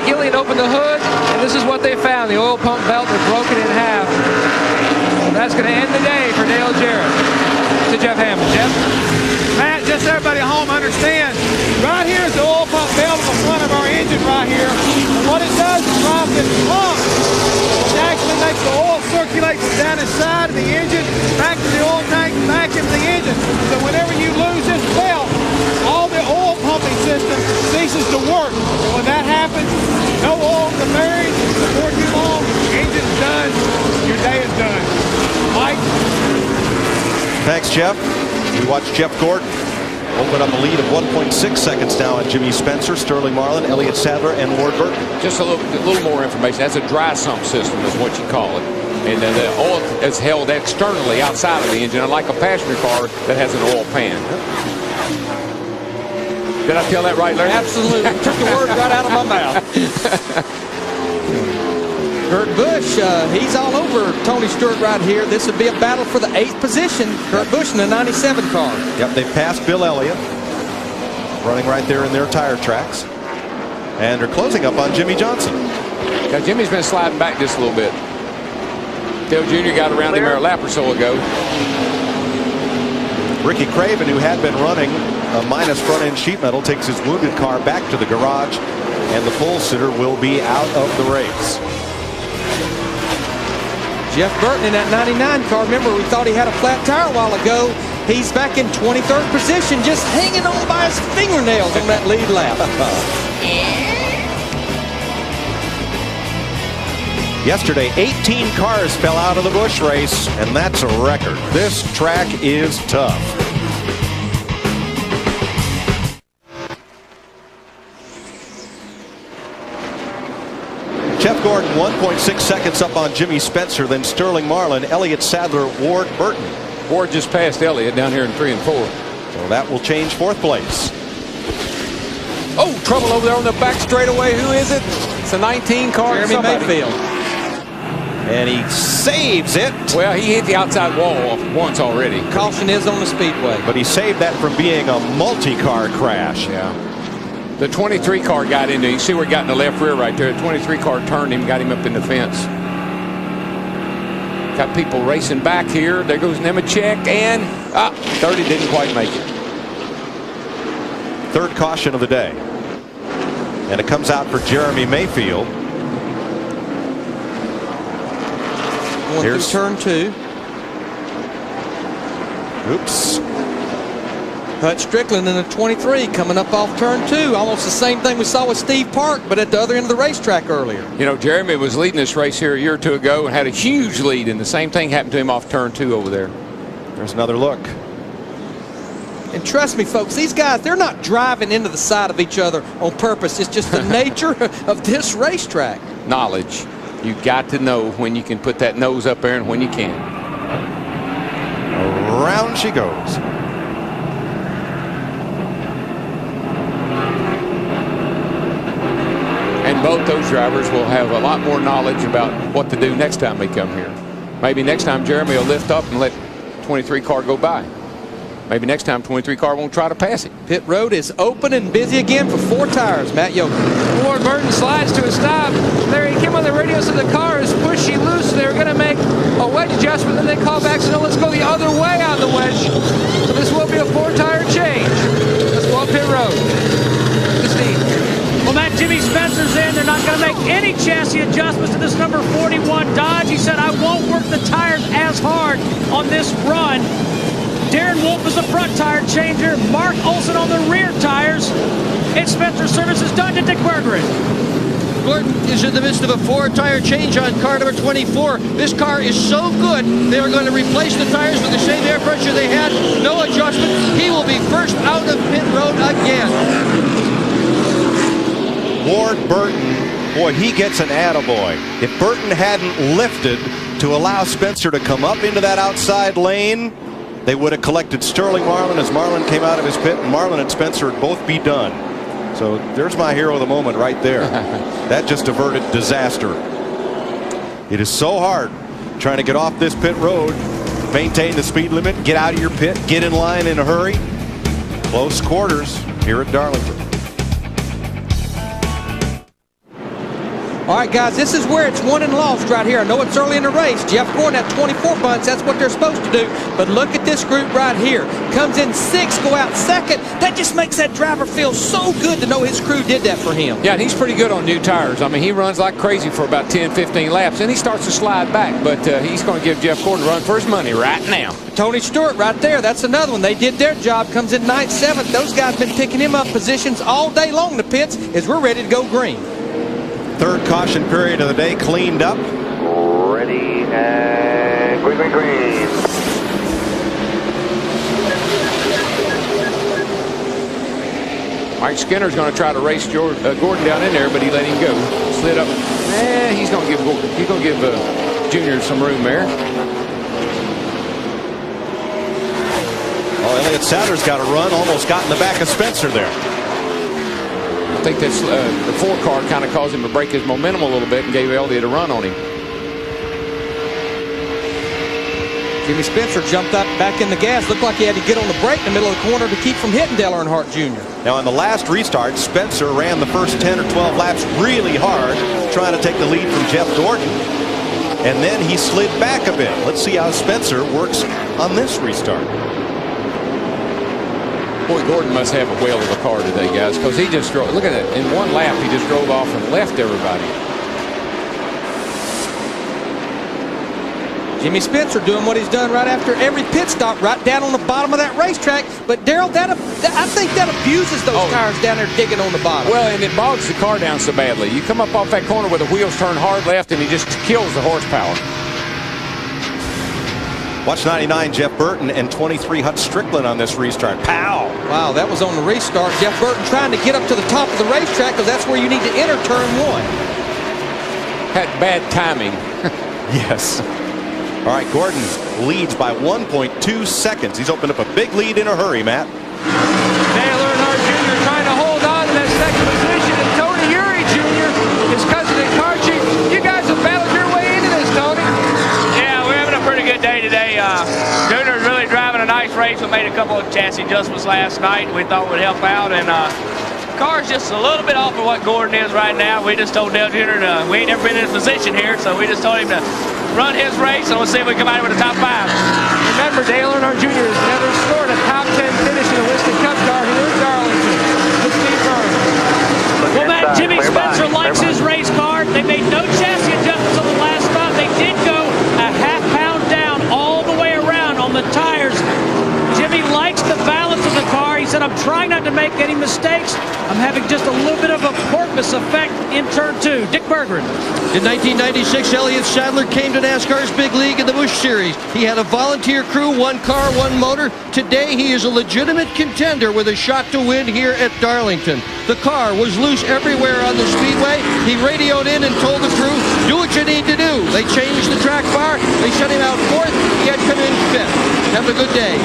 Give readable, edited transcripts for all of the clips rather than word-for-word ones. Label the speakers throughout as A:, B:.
A: Gillian opened the hood, and this is what they found. The oil pump belt was broken in half. That's going to end the day for Dale Jarrett. To Jeff Hammond. Jeff?
B: Matt, just so everybody at home understands, right here is the oil pump belt on the front of our engine right here. And what it does is drive this pump. It actually makes the oil circulate from down inside of the engine, back to the oil tank, back into the engine. So whenever you lose this belt, all the oil pumping system ceases to work. And when that happens, no oil in the bearings. Before too long, the engine's done. Your day is done. Mike?
C: Thanks, Jeff. We watched Jeff Gordon open up a lead of 1.6 seconds now on Jimmy Spencer, Sterling Marlin, Elliott Sadler, and Ward Burton.
D: Just a little more information. That's a dry sump system is what you call it. And the oil is held externally outside of the engine, unlike a passenger car that has an oil pan. Did I tell that right, Larry?
E: Absolutely. Took the words right out of my mouth. Kurt Busch, he's all over Tony Stewart right here. This would be a battle for the 8th position. Kurt Busch in the 97 car.
C: Yep, they passed Bill Elliott, running right there in their tire tracks. And they're closing up on Jimmy Johnson.
D: Now, Jimmy's been sliding back just a little bit. Dale Jr. got around him a lap or so ago.
C: Ricky Craven, who had been running a minus front-end sheet metal, takes his wounded car back to the garage, and the pole sitter will be out of the race.
E: Jeff Burton in that 99 car. Remember, we thought he had a flat tire a while ago. He's back in 23rd position, just hanging on by his fingernails on that lead lap.
C: Yesterday, 18 cars fell out of the Busch race, and that's a record. This track is tough. Jeff Gordon 1.6 seconds up on Jimmy Spencer, then Sterling Marlin, Elliott Sadler, Ward Burton.
D: Ward just passed Elliott down here in 3 and 4.
C: So that will change 4th place.
D: Oh, trouble over there on the back straightaway. Who is it? It's a 19 car.
E: Jeremy Mayfield.
C: And he saves it.
D: Well, he hit the outside wall once already.
E: Caution is on the speedway.
C: But he saved that from being a multi-car crash.
D: Yeah. The 23 car got into him. You see where he got in the left rear right there. The 23 car turned him, got him up in the fence. Got people racing back here. There goes Nemechek, and 30 didn't quite make it.
C: 3rd caution of the day. And it comes out for Jeremy Mayfield.
E: Here's turn 2.
C: Oops.
E: Hut Strickland in the 23 coming up off turn 2. Almost the same thing we saw with Steve Park, but at the other end of the racetrack earlier.
D: You know, Jeremy was leading this race here a year or two ago and had a huge lead, and the same thing happened to him off turn 2 over there.
C: There's another look.
E: And trust me, folks, these guys, they're not driving into the side of each other on purpose. It's just the nature of this racetrack.
D: Knowledge. You got to know when you can put that nose up there and when you can't.
C: Around she goes.
D: And both those drivers will have a lot more knowledge about what to do next time they come here. Maybe next time Jeremy will lift up and let 23 car go by. Maybe next time 23 car won't try to pass it.
E: Pit road is open and busy again for 4 tires. Matt Yoakum.
A: Ward Burton slides to a stop. There he came on the radio, so the car is pushy loose. They were going to make a wedge adjustment, then they call back, so no, let's go the other way on the wedge. So this will be a 4-tire change. Let's go up pit road. To Steve.
F: Well, Matt, Jimmy Spencer's in. They're not going to make any chassis adjustments to this number 41 Dodge. He said, I won't work the tires as hard on this run. Darren Wolf is the front tire changer. Mark Olson on the rear tires. And Spencer service is done to Dick Berggren.
G: Gordon is in the midst of a 4-tire change on car number 24. This car is so good, they are going to replace the tires with the same air pressure they had. No adjustment. He will be first out of pit road again.
C: Ward Burton, boy, he gets an attaboy. If Burton hadn't lifted to allow Spencer to come up into that outside lane, they would have collected Sterling Marlin as Marlin came out of his pit, and Marlin and Spencer would both be done. So there's my hero of the moment right there. That just averted disaster. It is so hard trying to get off this pit road, maintain the speed limit, get out of your pit, get in line in a hurry. Close quarters here at Darlington.
E: All right, guys, this is where it's won and lost right here. I know it's early in the race. Jeff Gordon at 24 bunts. That's what they're supposed to do. But look at this group right here. Comes in 6, go out 2nd. That just makes that driver feel so good to know his crew did that for him.
D: Yeah, and he's pretty good on new tires. I mean, he runs like crazy for about 10, 15 laps, and he starts to slide back. But he's going to give Jeff Gordon a run for his money right now.
E: Tony Stewart right there. That's another one. They did their job. Comes in 9th, 7th. Those guys been picking him up positions all day long in the pits as we're ready to go green.
C: Third caution period of the day cleaned up.
H: Ready and green, green, green.
D: Mike Skinner's going to try to race Gordon down in there, but he let him go. Slid up. He's going to give Junior some room there.
C: Oh, Elliott Sadler's got a run. Almost got in the back of Spencer there.
D: I think that's the 4 car kind of caused him to break his momentum a little bit and gave Elliott a run on him.
E: Jimmy Spencer jumped up back in the gas. Looked like he had to get on the brake in the middle of the corner to keep from hitting Dale Earnhardt Jr.
C: Now, in the last restart, Spencer ran the first 10 or 12 laps really hard, trying to take the lead from Jeff Gordon. And then he slid back a bit. Let's see how Spencer works on this restart.
D: Boy, Gordon must have a whale of a car today, guys, because he just drove. Look at it. In one lap, he just drove off and left everybody.
E: Jimmy Spencer doing what he's done right after every pit stop, right down on the bottom of that racetrack. But Darrell, I think that abuses those tires down there digging on the bottom.
D: Well, and it bogs the car down so badly. You come up off that corner where the wheels turn hard left, and he just kills the horsepower.
C: Watch 99 Jeff Burton and 23 Hut Strickland on this restart. Pow!
E: Wow, that was on the restart. Jeff Burton trying to get up to the top of the racetrack because that's where you need to enter turn 1.
D: Had bad timing.
C: Yes. All right, Gordon leads by 1.2 seconds. He's opened up a big lead in a hurry, Matt.
A: Dale Earnhardt Jr. trying to hold on to that second position, and Tony Eury Jr., his cousin and car chief. You guys have battled your way into this, Tony.
F: Yeah, we're having a pretty good day today. Junior's really driving a nice race. We made a couple of chassis adjustments last night we thought would help out, and car's just a little bit off of what Gordon is right now. We just told Dale Jr. we ain't never been in his position here, so we just told him to run his race, and we'll see if we come out with a top 5.
A: Remember, Dale Earnhardt Jr. has never scored a top 10 finish in a Winston Cup car here in Darlington. Let's Steve Byrne.
F: Well, Matt, Jimmy Spencer likes his race car. They made no chassis adjustments on the last spot. They did go a half pound down all the way around on the tires. Jimmy likes the balance of the car. He said, I'm trying not to make any mistakes. I'm having just a little bit of a porpoise effect in turn 2. Dick Berggren.
G: In 1996, Elliott Sadler came to NASCAR's big league in the Busch Series. He had a volunteer crew, 1 car, 1 motor. Today, he is a legitimate contender with a shot to win here at Darlington. The car was loose everywhere on the speedway. He radioed in and told the crew, do what you need to do. They changed the track bar. They shut him out 4th. He had come in 5th. Have a good day.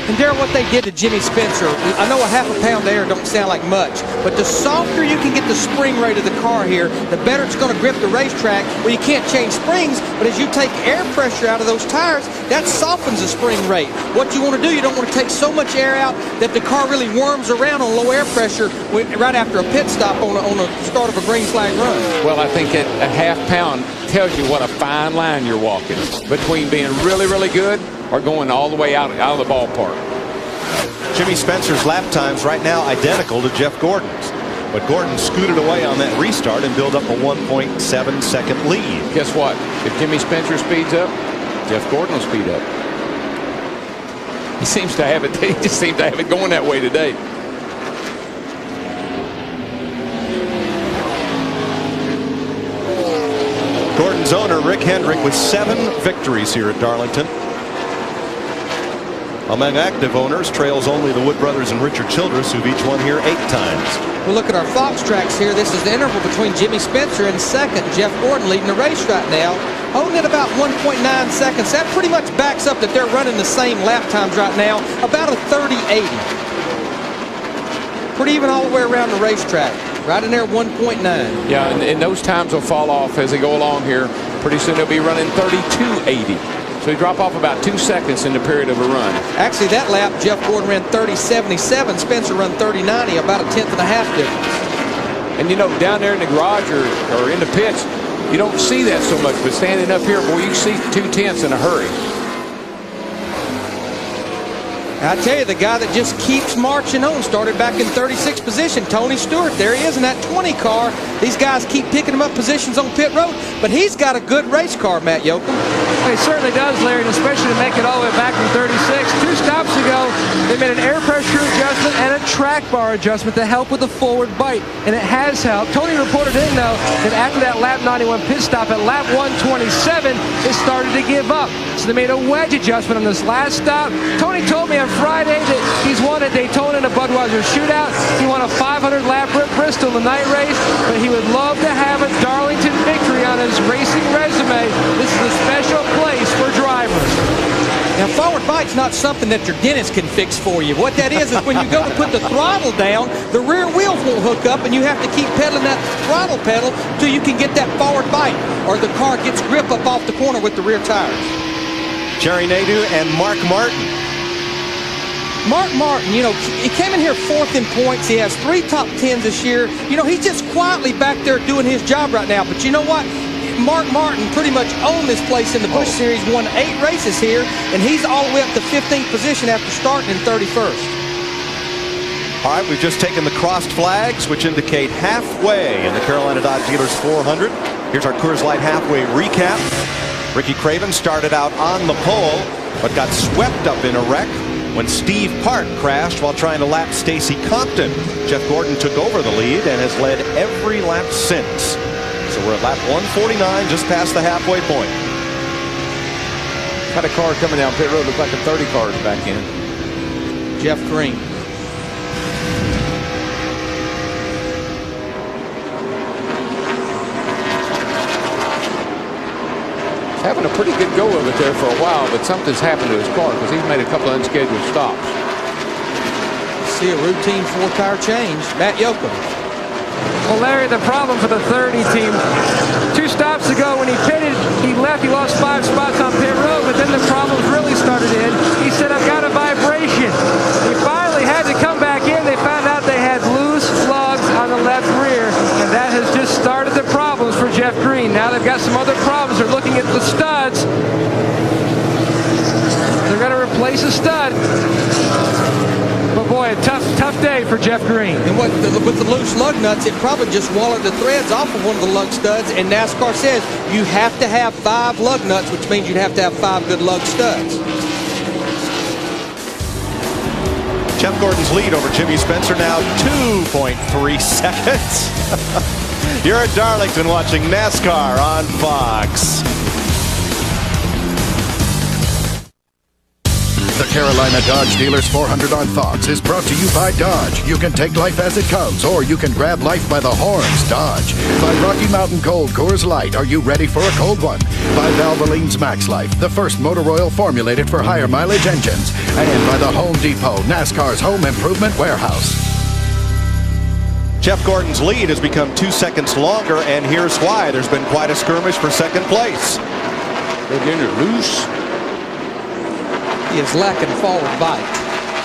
E: And Darrell, what they did to Jimmy Spencer, I know a half a pound of air don't sound like much, but the softer you can get the spring rate of the car here, the better it's going to grip the racetrack. Well, you can't change springs, but as you take air pressure out of those tires, that softens the spring rate. What you want to do, you don't want to take so much air out that the car really worms around on low air pressure right after a pit stop on the start of a green flag run.
D: Well, I think that a half pound tells you what a fine line you're walking between being really, really good or going all the way out of the ballpark.
C: Jimmy Spencer's lap times right now identical to Jeff Gordon's. But Gordon scooted away on that restart and built up a 1.7 second lead.
D: Guess what? If Jimmy Spencer speeds up, Jeff Gordon will speed up. He seems to have it. He just seems to have it going that way today.
C: Gordon's owner, Rick Hendrick, with 7 victories here at Darlington. Among active owners, trails only the Wood brothers and Richard Childress, who've each won here 8 times.
E: We'll look at our Fox tracks here. This is the interval between Jimmy Spencer and second. Jeff Gordon leading the race right now, holding at about 1.9 seconds. That pretty much backs up that they're running the same lap times right now, about a 30-80. Pretty even all the way around the racetrack. Right in there, 1.9.
D: Yeah, and those times will fall off as they go along here. Pretty soon they'll be running 32.80. So he drop off about 2 seconds in the period of a run.
E: Actually, that lap, Jeff Gordon ran 30.77. Spencer run 30.90, about a 1/10 difference.
D: And you know, down there in the garage or in the pits, you don't see that so much. But standing up here, boy, you see 2/10 in a hurry.
E: I tell you, the guy that just keeps marching on started back in 36th position, Tony Stewart. There he is in that 20 car. These guys keep picking him up positions on pit road, but he's got a good race car, Matt Yoakum.
A: He certainly does, Larry, and especially to make it all the way back from 36. 2 stops ago, they made an air pressure adjustment and a track bar adjustment to help with the forward bite, and it has helped. Tony reported in, though, that after that lap 91 pit stop at lap 127, it started to give up. So they made a wedge adjustment on this last stop. Tony told me on Friday that he's won a Daytona and a Budweiser shootout. He won a 500 lap at Bristol in the night race, but he would love to have a Darlington victory on his racing resume. This is a special place for drivers.
E: Now, forward bite's not something that your dentist can fix for you. What that is when you go to put the throttle down, the rear wheels won't hook up, and you have to keep pedaling that throttle pedal till you can get that forward bite, or the car gets grip up off the corner with the rear tires.
C: Jerry Nadeau and Mark Martin.
E: Mark Martin, you know, he came in here 4th in points. He has 3 top 10s this year. You know, he's just quietly back there doing his job right now. But you know what? Mark Martin pretty much owned this place in the Busch Series, won 8 races here, and he's all the way up to 15th position after starting in 31st.
C: All right, we've just taken the crossed flags, which indicate halfway in the Carolina Dodge Dealers 400. Here's our Coors Light halfway recap. Ricky Craven started out on the pole, but got swept up in a wreck when Steve Park crashed while trying to lap Stacy Compton. Jeff Gordon took over the lead and has led every lap since. So we're at lap 149, just past the halfway point.
D: Had a car coming down pit road, looked like a 30 car back in.
E: Jeff Green.
D: Having a pretty good go of it there for a while, but something's happened to his car because he's made a couple of unscheduled stops.
E: See a routine 4-tire change. Matt Yoakum.
A: Well, Larry, the problem for the 30 team, 2 stops ago when he pitted, he left, he lost 5 spots on pit road, but then the problems really started in. He said, I've got a vibration. He finally had to come back in. They found out they had loose lugs on the left rear, and that has just started the problems for Jeff Green. Now they've got some other problems. They're looking at the studs. They're going to replace a stud. But boy, a tough day for Jeff Green.
E: And with the loose lug nuts, it probably just wallowed the threads off of one of the lug studs. And NASCAR says you have to have 5 lug nuts, which means you'd have to have 5 good lug studs.
C: Jeff Gordon's lead over Jimmy Spencer now 2.3 seconds. You're at Darlington watching NASCAR on Fox.
I: The Carolina Dodge Dealers 400 on Fox is brought to you by Dodge. You can take life as it comes, or you can grab life by the horns. Dodge. By Rocky Mountain Cold Coors Light. Are you ready for a cold one? By Valvoline's Max Life, the first motor oil formulated for higher mileage engines. And by the Home Depot, NASCAR's home improvement warehouse.
C: Jeff Gordon's lead has become 2 seconds longer, and here's why. There's been quite a skirmish for second place.
D: They're getting it loose.
E: He is lacking forward bite.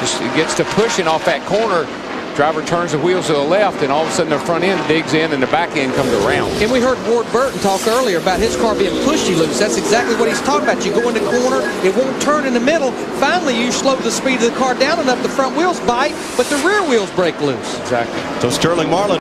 D: Just it gets to pushing off that corner. Driver turns the wheels to the left, and all of a sudden the front end digs in and the back end comes around.
E: And we heard Ward Burton talk earlier about his car being pushy loose. That's exactly what he's talking about. You go in the corner, it won't turn in the middle. Finally, you slow the speed of the car down enough, the front wheels bite, but the rear wheels break loose.
D: Exactly.
C: So Sterling Marlin